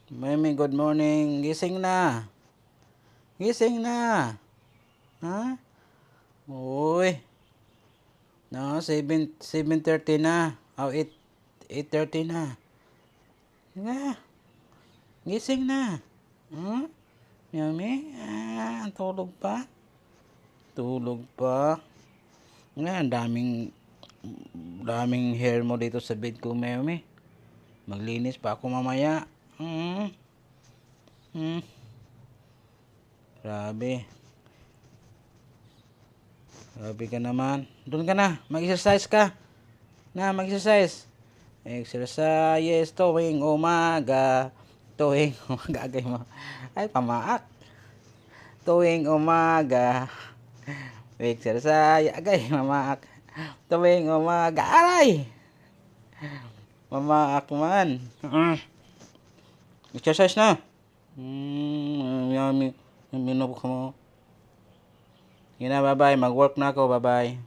Mami, good morning. Gising na. Gising na. Ha? Uy. No, 7:30 na. Oh, 8:30 na. Nga. Gising na. Hmm? Mami, tulog pa? Tulog pa? Nga, daming hair mo dito sa bed ko, Mami. Maglinis pa ako mamaya. Grabe. Grabe ka naman. Doon ka na. Mag-exercise ka. Mag-exercise. Exercise tuwing umaga. Tuwing umaga. Ay, pamaak. Tuwing umaga. Exercise. Agay, mamaak. Tuwing umaga. Aray! Mamaak man. Exercise na. Yummy. Yummy na po ka mo. Sige na, bye-bye. Mag-work na ako. Bye-bye.